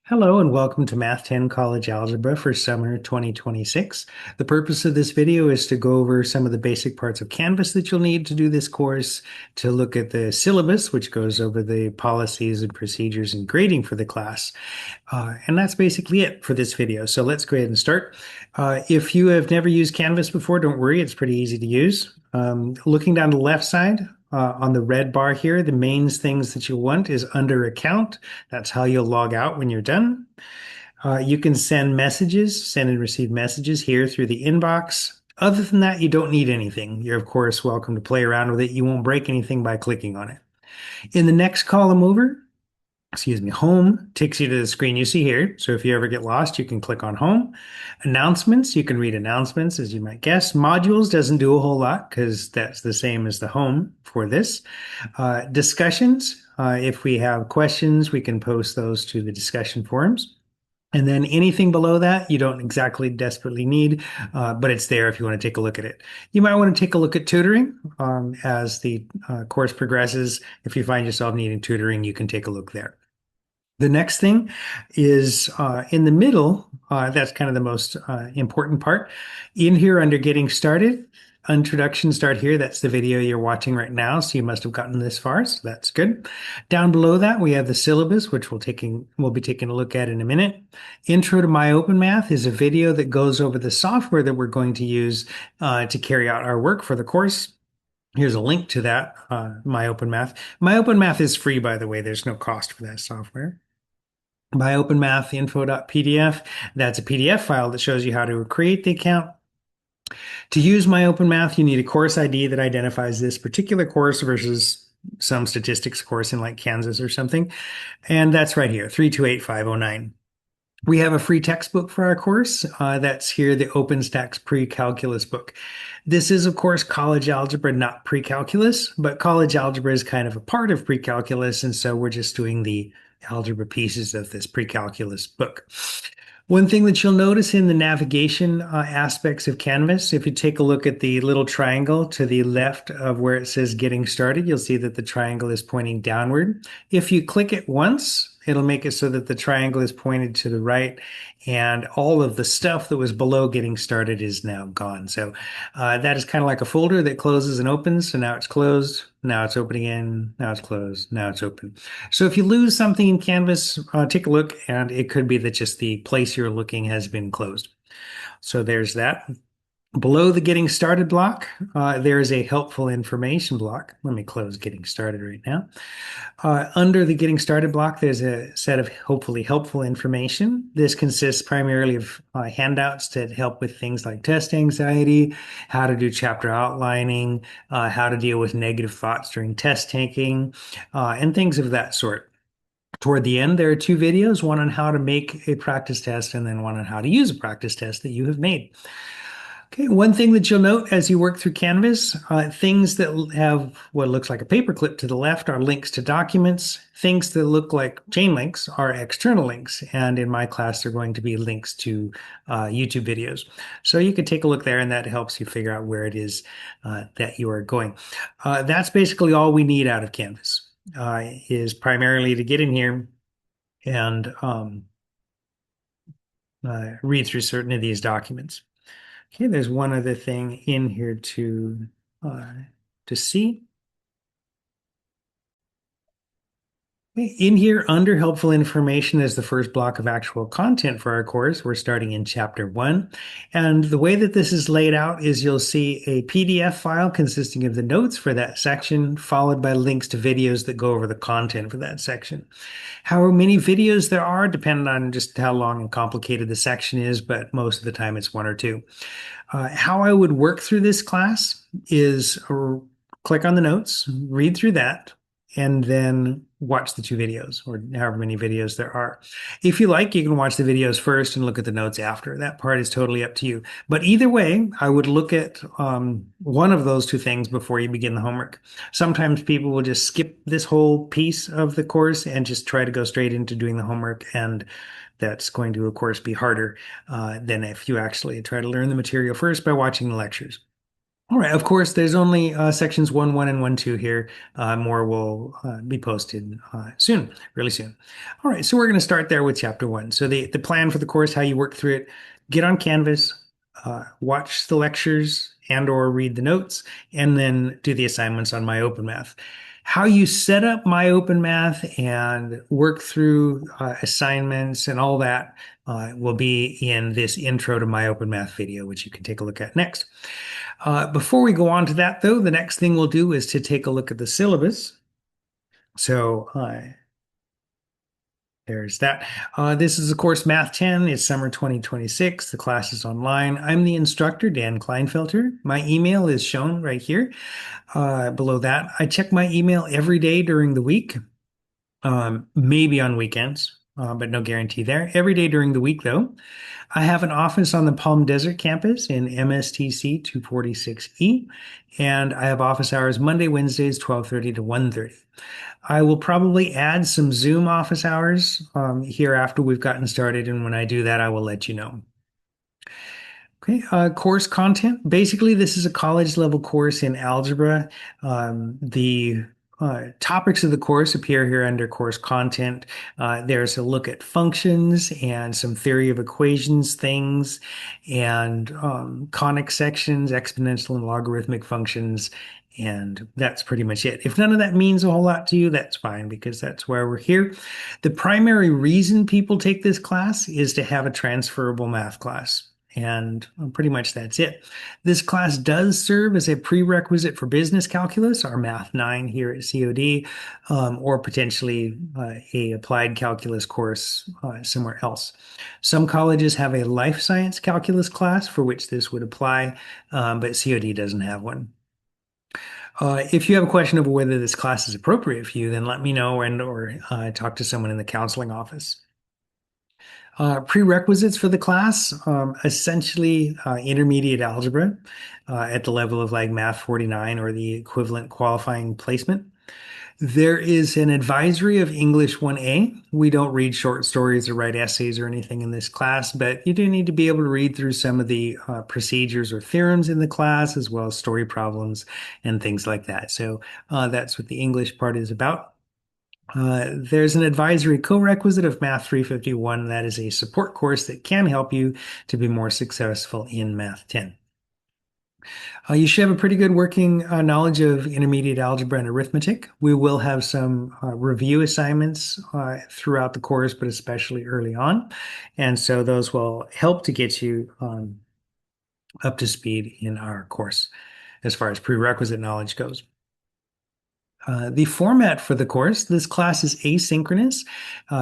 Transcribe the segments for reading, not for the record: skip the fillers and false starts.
Hello and welcome to Math 10 College Algebra for summer 2026. The purpose of this video is to go over some of the basic parts of Canvas that you'll need to do this course, to look at the syllabus, which goes over the policies and procedures and grading for the class. And that's basically it for this video. So let's go ahead and start. If you have never used Canvas before, don't worry, it's pretty easy to use. Looking down the left side, on the red bar here, the main things that you want is under account. That's how you'll log out when you're done. You can send messages, send and receive messages here through the inbox. Other than that, you don't need anything. You're, of course, welcome to play around with it. You won't break anything by clicking on it. In the next column over, home takes you to the screen you see here. So if you ever get lost, you can click on home. Announcements, you can read announcements, as you might guess. Modules doesn't do a whole lot because that's the same as the home for this. Discussions, if we have questions, we can post those to the discussion forums. And then anything below that, you don't exactly desperately need, but it's there if you want to take a look at it. You might want to take a look at tutoring as the course progresses. If you find yourself needing tutoring, you can take a look there. The next thing is in the middle, that's kind of the most important part. In here under Getting Started, Introduction start here. That's the video you're watching right now, so you must have gotten this far, so that's good. Down below that, we have the syllabus, which we'll be taking a look at in a minute. Intro to My Open Math is a video that goes over the software that we're going to use to carry out our work for the course. Here's a link to that, My Open Math. My Open Math is free, by the way. There's no cost for that software. My Open Math info.pdf, that's a PDF file that shows you how to create the account. To use My Open Math, you need a course ID that identifies this particular course versus some statistics course in like Kansas or something. And that's right here, 328509. We have a free textbook for our course. That's here, the OpenStax Pre-Calculus book. This is, of course, college algebra, not pre-calculus, but college algebra is kind of a part of pre-calculus, and so we're just doing the algebra pieces of this pre-calculus book. One thing that you'll notice in the navigation aspects of Canvas, if you take a look at the little triangle to the left of where it says Getting Started, you'll see that the triangle is pointing downward. If you click it once, it'll make it so that the triangle is pointed to the right, and all of the stuff that was below Getting Started is now gone. So that is kind of like a folder that closes and opens. So now it's closed, now it's open again, now it's closed, now it's open. So if you lose something in Canvas, take a look, and it could be that just the place you're looking has been closed. So there's that. Below the Getting Started block, there is a helpful information block. Let me close Getting Started right now. Under the Getting Started block, there's a set of hopefully helpful information. This consists primarily of handouts that help with things like test anxiety, how to do chapter outlining, how to deal with negative thoughts during test taking, and things of that sort. Toward the end, there are two videos, one on how to make a practice test and then one on how to use a practice test that you have made. Okay, one thing that you'll note as you work through Canvas, things that have what looks like a paperclip to the left are links to documents. Things that look like chain links are external links. And in my class, they're going to be links to YouTube videos. So you can take a look there, and that helps you figure out where it is that you are going. That's basically all we need out of Canvas, is primarily to get in here and read through certain of these documents. Okay, there's one other thing in here to see. In here, under helpful information is the first block of actual content for our course. We're starting in chapter 1. And the way that this is laid out is you'll see a PDF file consisting of the notes for that section, followed by links to videos that go over the content for that section. How many videos there are depends on just how long and complicated the section is, but most of the time it's one or two. How I would work through this class is click on the notes, read through that, and then watch the two videos, or however many videos there are. If you like, you can watch the videos first and look at the notes after. That part is totally up to you. But either way, I would look at one of those two things before you begin the homework. Sometimes people will just skip this whole piece of the course and just try to go straight into doing the homework, and that's going to, of course, be harder than if you actually try to learn the material first by watching the lectures. All right, of course, there's only sections 1.1 and 1.2 here. More will be posted soon, really soon. All right, so we're going to start there with chapter 1. So the plan for the course, how you work through it, get on Canvas, watch the lectures and or read the notes, and then do the assignments on My Open Math. How you set up My Open Math and work through assignments and all that will be in this Intro to My Open Math video, which you can take a look at next. Before we go on to that, though, the next thing we'll do is to take a look at the syllabus. So there's that. This is, of course, Math 10. It's summer 2026. The class is online. I'm the instructor, Dan Kleinfelter. My email is shown right here below that. I check my email every day during the week, maybe on weekends, but no guarantee there. Every day during the week, though. I have an office on the Palm Desert campus in MSTC 246E, and I have office hours Monday, Wednesdays, 12:30 to 1:30. I will probably add some Zoom office hours here after we've gotten started, and when I do that, I will let you know. Okay, course content. Basically, this is a college level course in algebra. The topics of the course appear here under course content. There's a look at functions and some theory of equations things and conic sections, exponential and logarithmic functions. And that's pretty much it. If none of that means a whole lot to you, that's fine because that's why we're here. The primary reason people take this class is to have a transferable math class. And pretty much that's it. This class does serve as a prerequisite for business calculus, our Math 9 here at COD, or potentially a applied calculus course somewhere else. Some colleges have a life science calculus class for which this would apply, but COD doesn't have one. If you have a question of whether this class is appropriate for you, then let me know and or talk to someone in the counseling office. Prerequisites for the class, essentially intermediate algebra at the level of like Math 49 or the equivalent qualifying placement. There is an advisory of English 1A. We don't read short stories or write essays or anything in this class, but you do need to be able to read through some of the procedures or theorems in the class, as well as story problems and things like that. So that's what the English part is about. There's an advisory co-requisite of Math 351. That is a support course that can help you to be more successful in Math 10. You should have a pretty good working knowledge of intermediate algebra and arithmetic. We will have some review assignments throughout the course, but especially early on. And so those will help to get you up to speed in our course as far as prerequisite knowledge goes. The format for the course, this class is asynchronous,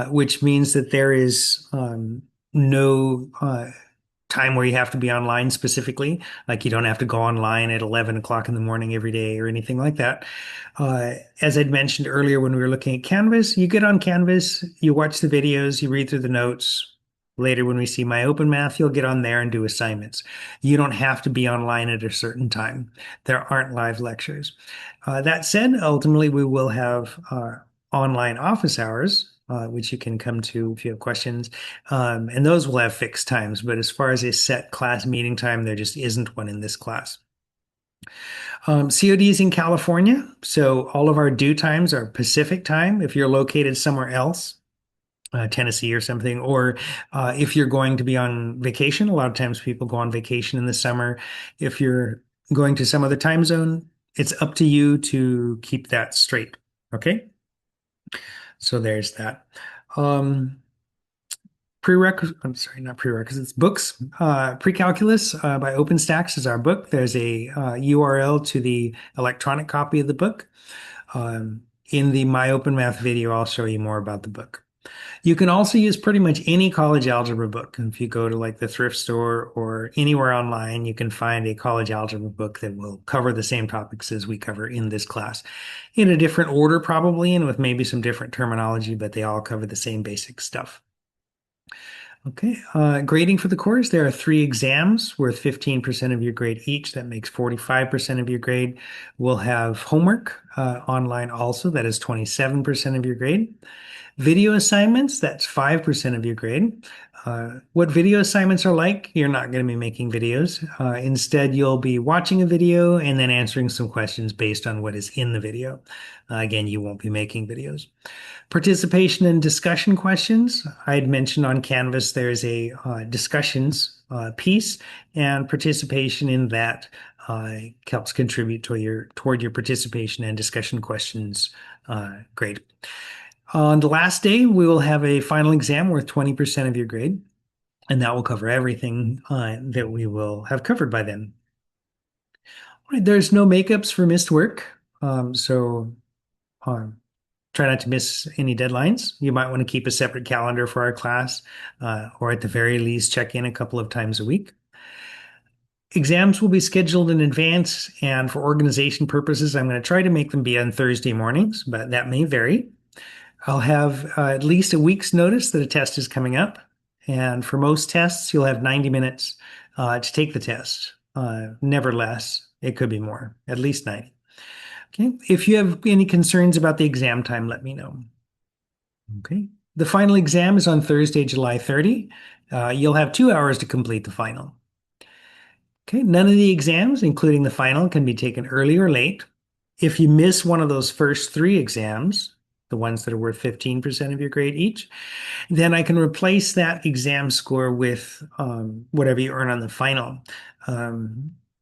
which means that there is no time where you have to be online specifically. Like you don't have to go online at 11 o'clock in the morning every day or anything like that. As I'd mentioned earlier when we were looking at Canvas, you get on Canvas, you watch the videos, you read through the notes. Later, when we see My Open Math, you'll get on there and do assignments. You don't have to be online at a certain time. There aren't live lectures. That said, ultimately, we will have online office hours, which you can come to if you have questions. And those will have fixed times. But as far as a set class meeting time, there just isn't one in this class. COD is in California, so all of our due times are Pacific time. If you're located somewhere else, Tennessee or something, or if you're going to be on vacation, a lot of times people go on vacation in the summer. If you're going to some other time zone, it's up to you to keep that straight. Okay. So there's that. I'm sorry, not prerequisites, books. Pre-Calculus by OpenStax is our book. There's a URL to the electronic copy of the book. In the My Open Math video, I'll show you more about the book. You can also use pretty much any college algebra book. If you go to like the thrift store or anywhere online, you can find a college algebra book that will cover the same topics as we cover in this class. In a different order probably, and with maybe some different terminology, but they all cover the same basic stuff. Okay, grading for the course, there are 3 exams worth 15% of your grade each. That makes 45% of your grade. We'll have homework online also. That is 27% of your grade. Video assignments, that's 5% of your grade. What video assignments are like, you're not going to be making videos. Instead, you'll be watching a video and then answering some questions based on what is in the video. Again, you won't be making videos. Participation in discussion questions. I had mentioned on Canvas there's a discussions piece, and participation in that helps contribute to toward your participation and discussion questions grade. On the last day, we will have a final exam worth 20% of your grade, and that will cover everything that we will have covered by then. All right, there's no makeups for missed work, so try not to miss any deadlines. You might want to keep a separate calendar for our class, or at the very least, check in a couple of times a week. Exams will be scheduled in advance, and for organization purposes, I'm going to try to make them be on Thursday mornings, but that may vary. I'll have at least a week's notice that a test is coming up. And for most tests, you'll have 90 minutes to take the test. Never less. It could be more, at least 90. Okay. If you have any concerns about the exam time, let me know. Okay. The final exam is on Thursday, July 30. You'll have 2 hours to complete the final. Okay. None of the exams, including the final, can be taken early or late. If you miss one of those first three exams, the ones that are worth 15% of your grade each, then I can replace that exam score with whatever you earn on the final.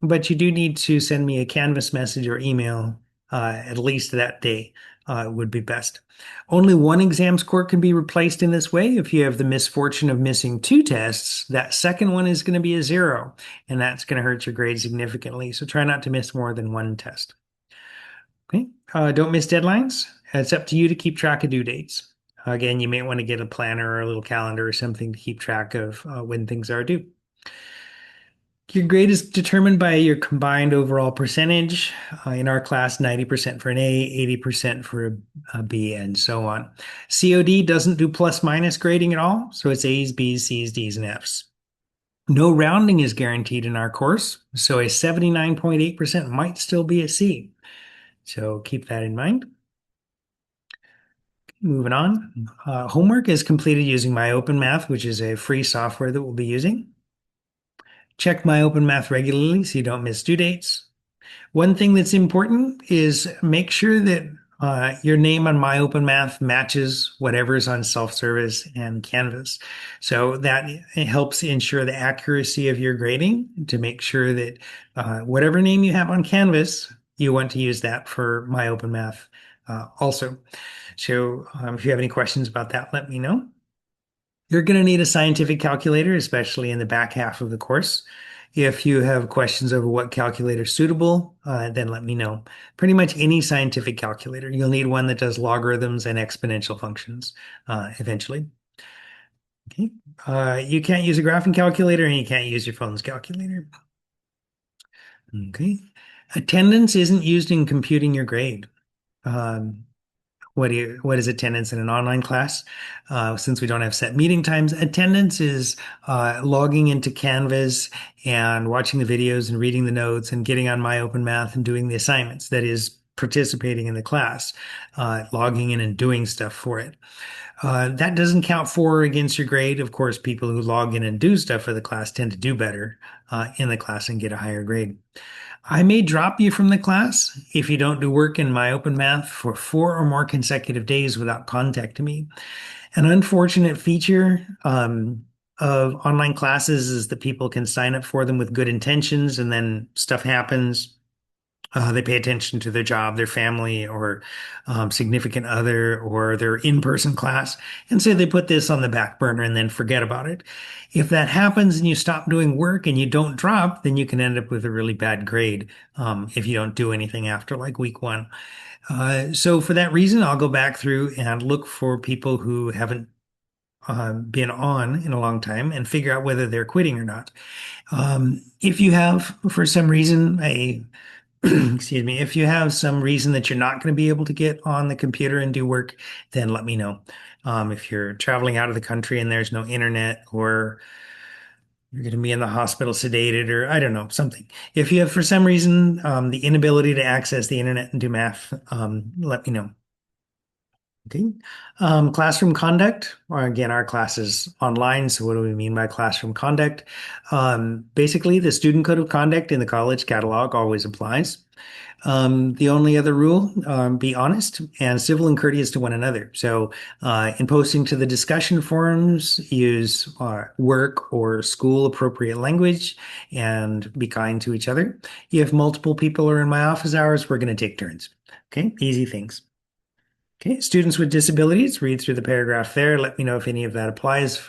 But you do need to send me a Canvas message or email at least that day would be best. Only one exam score can be replaced in this way. If you have the misfortune of missing two tests, that second one is going to be a 0, and that's going to hurt your grade significantly. So try not to miss more than one test. Okay. Don't miss deadlines. It's up to you to keep track of due dates. Again, you may want to get a planner or a little calendar or something to keep track of when things are due. Your grade is determined by your combined overall percentage. In our class, 90% for an A, 80% for a B, and so on. COD doesn't do plus minus grading at all, so it's A's, B's, C's, D's, and F's. No rounding is guaranteed in our course, so a 79.8% might still be a C. So keep that in mind. Moving on. Homework is completed using MyOpenMath, which is a free software that we'll be using. Check MyOpenMath regularly so you don't miss due dates. One thing that's important is make sure that your name on MyOpenMath matches whatever is on self-service and Canvas. So that helps ensure the accuracy of your grading to make sure that whatever name you have on Canvas, you want to use that for MyOpenMath also. So if you have any questions about that, let me know. You're going to need a scientific calculator, especially in the back half of the course. If you have questions over what calculator is suitable, then let me know. Pretty much any scientific calculator. You'll need one that does logarithms and exponential functions eventually. Okay. You can't use a graphing calculator and you can't use your phone's calculator. Okay. Attendance isn't used in computing your grade. What is attendance in an online class? Since we don't have set meeting times, attendance is logging into Canvas and watching the videos and reading the notes and getting on MyOpenMath and doing the assignments. That is participating in the class, logging in and doing stuff for it. That doesn't count for or against your grade. Of course, people who log in and do stuff for the class tend to do better in the class and get a higher grade. I may drop you from the class if you don't do work in MyOpenMath for 4 or more consecutive days without contacting me. An unfortunate feature of online classes is that people can sign up for them with good intentions and then stuff happens. They pay attention to their job, their family, or significant other, or their in-person class. And so they put this on the back burner and then forget about it. If that happens and you stop doing work and you don't drop, then you can end up with a really bad grade if you don't do anything after like week 1. So for that reason, I'll go back through and look for people who haven't been on in a long time and figure out whether they're quitting or not. If you have, for some reason, excuse me, if you have some reason that you're not going to be able to get on the computer and do work, then let me know. If you're traveling out of the country and there's no internet, or You're going to be in the hospital sedated, or I don't know, something. If you have, for some reason, the inability to access the internet and do math, let me know. Okay. Classroom conduct, or again, our class is online. So what do we mean by classroom conduct? Basically, the student code of conduct in the college catalog always applies. The only other rule, be honest and civil and courteous to one another. So, in posting to the discussion forums, use work or school appropriate language and be kind to each other. If multiple people are in my office hours, we're going to take turns. Okay, easy things. Okay, students with disabilities, read through the paragraph there. Let me know if any of that applies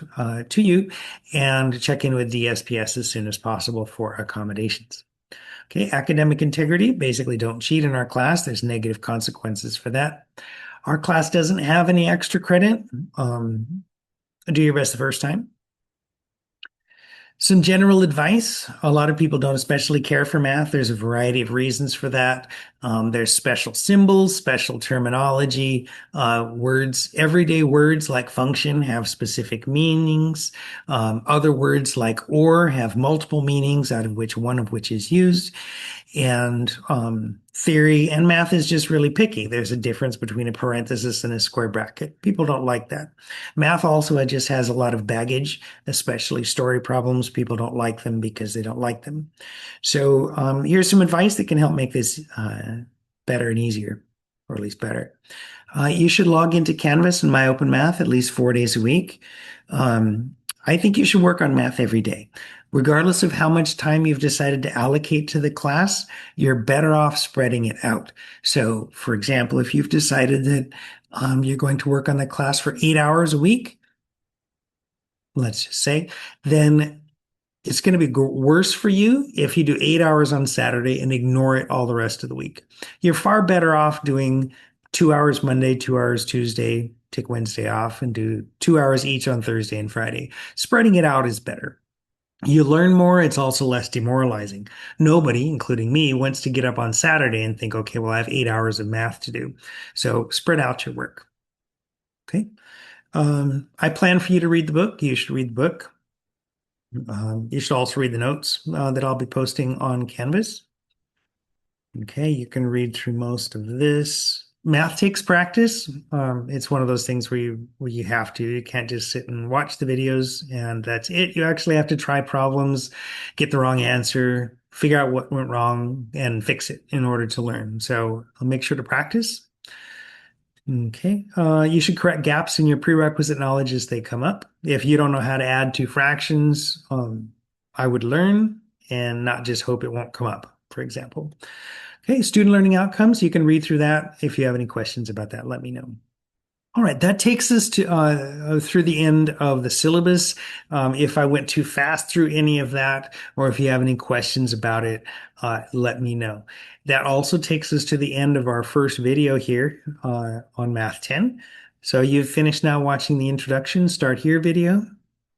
to you, and check in with DSPS as soon as possible for accommodations. Okay, academic integrity, basically don't cheat in our class. There's negative consequences for that. Our class doesn't have any extra credit. Do your best the first time. Some general advice. A lot of people don't especially care for math. There's a variety of reasons for that. There's special symbols, special terminology, words, everyday words like function have specific meanings. Other words like or have multiple meanings, out of which one of which is used. And theory and math is just really picky. There's a difference between a parenthesis and a square bracket. People don't like that. Math also just has a lot of baggage, especially story problems. People don't like them because they don't like them. So here's some advice that can help make this better and easier, or at least better. You should log into Canvas and My Open Math at least 4 days a week. I think you should work on math every day. Regardless of how much time you've decided to allocate to the class, you're better off spreading it out. So, for example, if you've decided that you're going to work on the class for 8 hours a week, let's just say, then it's going to be worse for you if you do 8 hours on Saturday and ignore it all the rest of the week. You're far better off doing 2 hours Monday, 2 hours Tuesday, take Wednesday off, and do 2 hours each on Thursday and Friday. Spreading it out is better. You learn more, it's also less demoralizing. Nobody, including me, wants to get up on Saturday and think, okay, well, I have 8 hours of math to do. So spread out your work. Okay. I plan for you to read the book. You should read the book. You should also read the notes that I'll be posting on Canvas. Okay, you can read through most of this. Math takes practice. It's one of those things where you have to. You can't just sit and watch the videos and that's it. You actually have to try problems, get the wrong answer, figure out what went wrong, and fix it in order to learn. So I'll make sure to practice. Okay. You should correct gaps in your prerequisite knowledge as they come up. If you don't know how to add two fractions, I would learn and not just hope it won't come up, for example. Okay, student learning outcomes. You can read through that. If you have any questions about that, let me know. All right, that takes us to through the end of the syllabus. If I went too fast through any of that, or if you have any questions about it, let me know. That also takes us to the end of our first video here on Math 10. So you've finished now watching the introduction, start here video,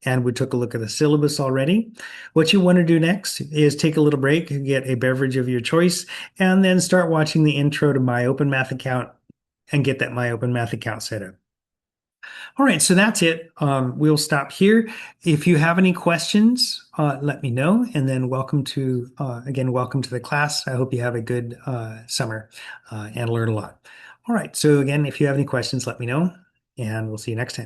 and we took a look at the syllabus already. What you want to do next is take a little break, get a beverage of your choice, and then start watching the intro to My Open Math account and get that My Open Math account set up. All right, so that's it. We'll stop here. If you have any questions, let me know. And then again, welcome to the class. I hope you have a good summer and learn a lot. All right, so again, if you have any questions, let me know, and we'll see you next time.